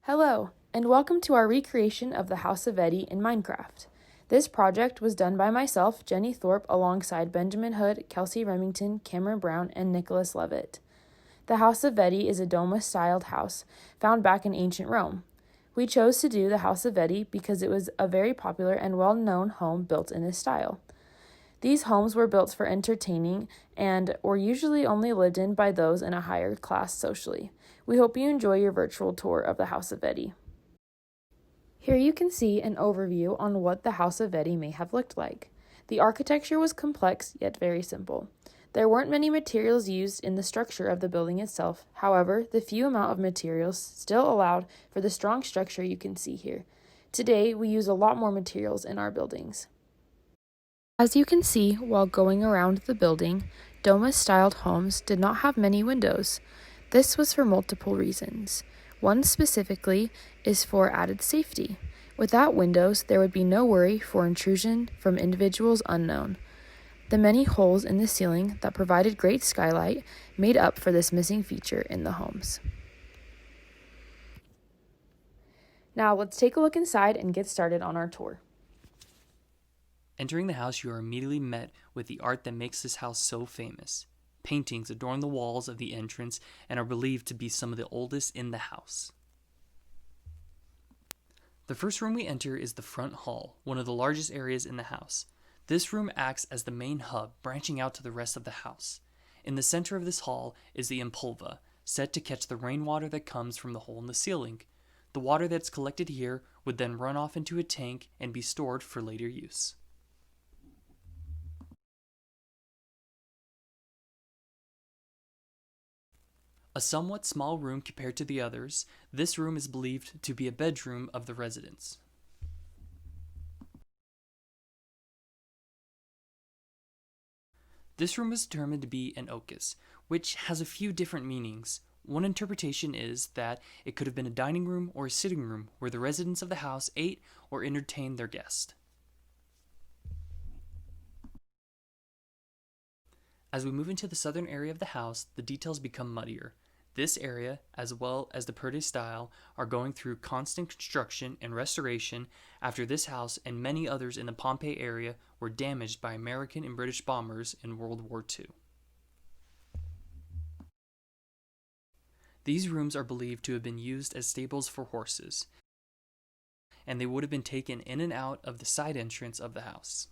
Hello, and welcome to our recreation of the House of Vettii in Minecraft. This project was done by myself, Jenny Thorpe, alongside Benjamin Hood, Kelsey Remington, Cameron Brown, and Nicholas Levitt. The House of Vettii is a doma-styled house found back in ancient Rome. We chose to do the House of Vettii because it was a very popular and well-known home built in this style. These homes were built for entertaining and were usually only lived in by those in a higher class socially. We hope you enjoy your virtual tour of the House of Vettii. Here you can see an overview on what the House of Vettii may have looked like. The architecture was complex yet very simple. There weren't many materials used in the structure of the building itself. However, the few amount of materials still allowed for the strong structure you can see here. Today, we use a lot more materials in our buildings. As you can see while going around the building, doma-styled homes did not have many windows. This was for multiple reasons. One specifically is for added safety. Without windows, there would be no worry for intrusion from individuals unknown. The many holes in the ceiling that provided great skylight made up for this missing feature in the homes. Now let's take a look inside and get started on our tour. Entering the house, you are immediately met with the art that makes this house so famous. Paintings adorn the walls of the entrance and are believed to be some of the oldest in the house. The first room we enter is the front hall, one of the largest areas in the house. This room acts as the main hub, branching out to the rest of the house. In the center of this hall is the impulva, set to catch the rainwater that comes from the hole in the ceiling. The water that's collected here would then run off into a tank and be stored for later use. A somewhat small room compared to the others, this room is believed to be a bedroom of the residents. This room is determined to be an oecus, which has a few different meanings. One interpretation is that it could have been a dining room or a sitting room where the residents of the house ate or entertained their guests. As we move into the southern area of the house, the details become muddier. This area, as well as the peristyle, are going through constant construction and restoration after this house and many others in the Pompeii area were damaged by American and British bombers in World War II. These rooms are believed to have been used as stables for horses, and they would have been taken in and out of the side entrance of the house.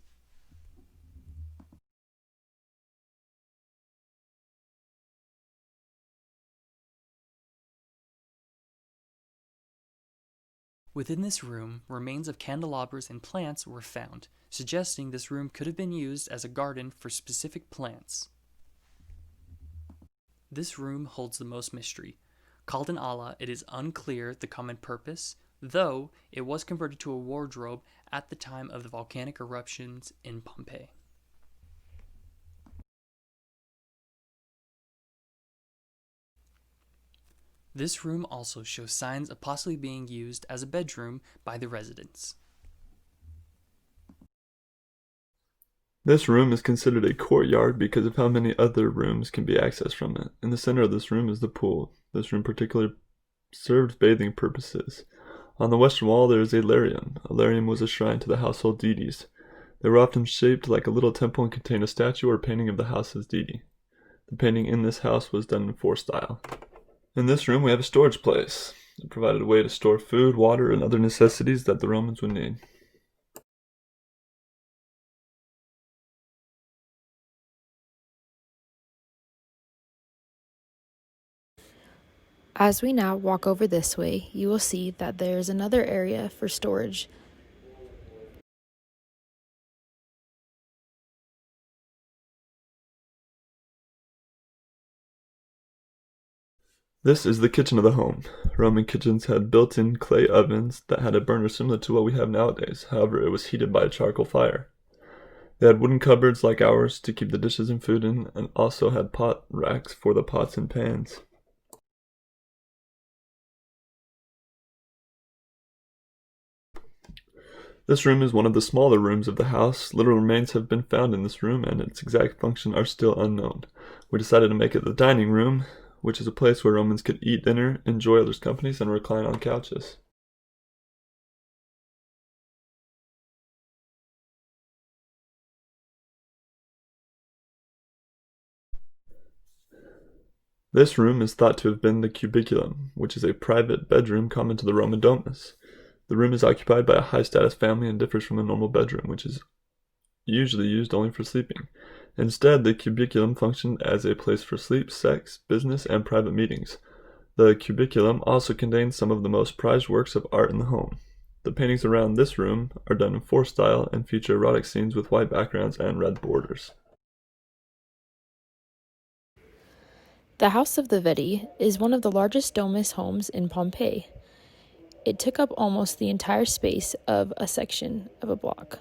Within this room, remains of candelabras and plants were found, suggesting this room could have been used as a garden for specific plants. This room holds the most mystery. Called an ala, it is unclear the common purpose, though it was converted to a wardrobe at the time of the volcanic eruptions in Pompeii. This room also shows signs of possibly being used as a bedroom by the residents. This room is considered a courtyard because of how many other rooms can be accessed from it. In the center of this room is the pool. This room particularly served bathing purposes. On the western wall there is a larium. A larium was a shrine to the household deities. They were often shaped like a little temple and contained a statue or painting of the house's deity. The painting in this house was done in four style. In this room we have a storage place. It provided a way to store food, water, and other necessities that the Romans would need. As we now walk over this way, you will see that there is another area for storage. This is the kitchen of the home. Roman kitchens had built-in clay ovens that had a burner similar to what we have nowadays. However, it was heated by a charcoal fire. They had wooden cupboards like ours to keep the dishes and food in, and also had pot racks for the pots and pans. This room is one of the smaller rooms of the house. Little remains have been found in this room, and its exact function are still unknown. We decided to make it the dining room. which is a place where Romans could eat dinner, enjoy others' companies, and recline on couches. This room is thought to have been the cubiculum, which is a private bedroom common to the Roman domus. The room is occupied by a high-status family and differs from a normal bedroom, which is usually used only for sleeping. Instead, the cubiculum functioned as a place for sleep, sex, business, and private meetings. The cubiculum also contains some of the most prized works of art in the home. The paintings around this room are done in fourth style and feature erotic scenes with white backgrounds and red borders. The House of the Vettii is one of the largest domus homes in Pompeii. It took up almost the entire space of a section of a block.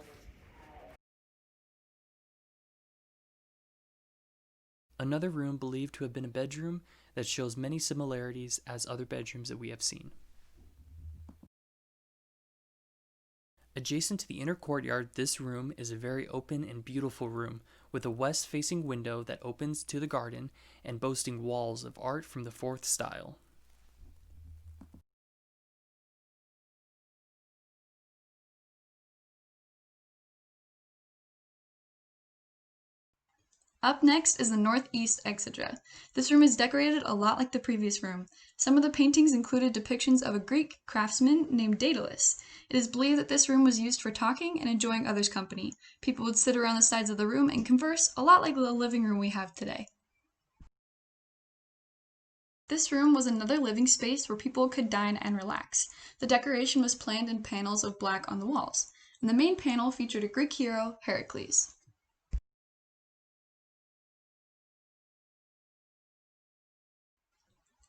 Another room believed to have been a bedroom that shows many similarities as other bedrooms that we have seen. Adjacent to the inner courtyard, this room is a very open and beautiful room with a west-facing window that opens to the garden and boasting walls of art from the fourth style. Up next is the northeast exedra. This room is decorated a lot like the previous room. Some of the paintings included depictions of a Greek craftsman named Daedalus. It is believed that this room was used for talking and enjoying others' company. People would sit around the sides of the room and converse, a lot like the living room we have today. This room was another living space where people could dine and relax. The decoration was planned in panels of black on the walls, and the main panel featured a Greek hero, Heracles.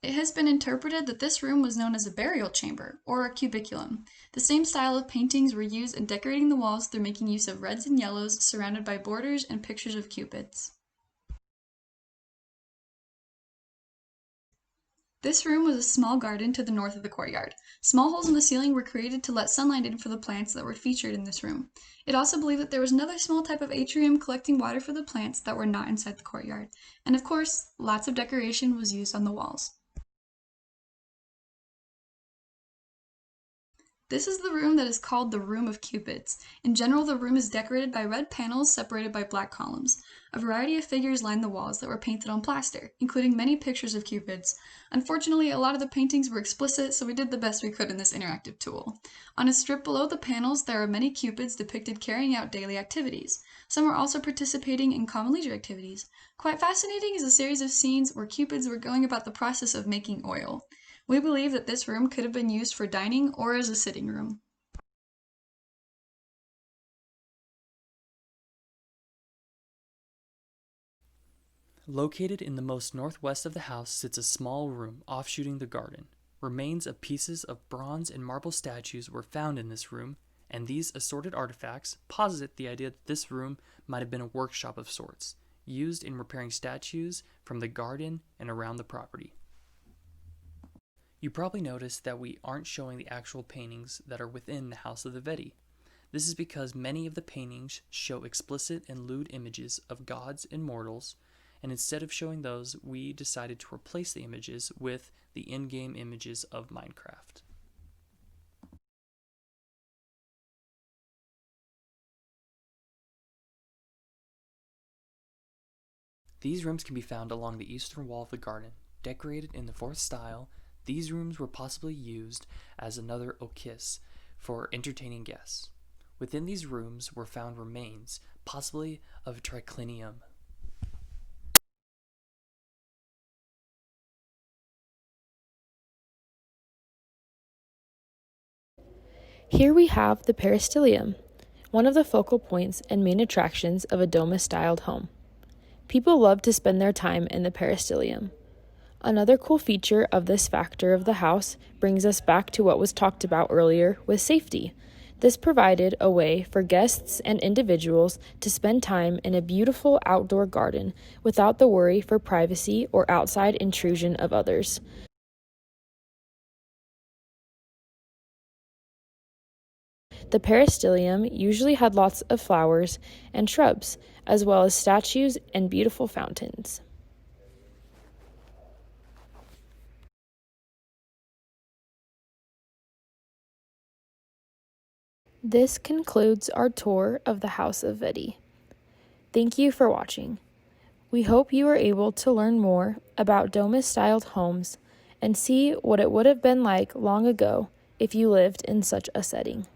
It has been interpreted that this room was known as a burial chamber, or a cubiculum. The same style of paintings were used in decorating the walls through making use of reds and yellows surrounded by borders and pictures of cupids. This room was a small garden to the north of the courtyard. Small holes in the ceiling were created to let sunlight in for the plants that were featured in this room. It also believed that there was another small type of atrium collecting water for the plants that were not inside the courtyard. And of course, lots of decoration was used on the walls. This is the room that is called the Room of Cupids. In general, the room is decorated by red panels separated by black columns. A variety of figures line the walls that were painted on plaster, including many pictures of cupids. Unfortunately, a lot of the paintings were explicit, so we did the best we could in this interactive tool. On a strip below the panels, there are many cupids depicted carrying out daily activities. Some are also participating in common leisure activities. Quite fascinating is a series of scenes where cupids were going about the process of making oil. We believe that this room could have been used for dining or as a sitting room. Located in the most northwest of the house sits a small room offshooting the garden. Remains of pieces of bronze and marble statues were found in this room, and these assorted artifacts posit the idea that this room might have been a workshop of sorts, used in repairing statues from the garden and around the property. You probably noticed that we aren't showing the actual paintings that are within the House of the Vettii. This is because many of the paintings show explicit and lewd images of gods and mortals, and instead of showing those, we decided to replace the images with the in-game images of Minecraft. These rooms can be found along the eastern wall of the garden, decorated in the fourth style. These rooms were possibly used as another okis for entertaining guests. Within these rooms were found remains, possibly of a triclinium. Here we have the peristylium, one of the focal points and main attractions of a domus-styled home. People love to spend their time in the peristylium. Another cool feature of this factor of the house brings us back to what was talked about earlier with safety. This provided a way for guests and individuals to spend time in a beautiful outdoor garden without the worry for privacy or outside intrusion of others. The peristylium usually had lots of flowers and shrubs, as well as statues and beautiful fountains. This concludes our tour of the House of Vettii. Thank you for watching. We hope you were able to learn more about domus-styled homes and see what it would have been like long ago if you lived in such a setting.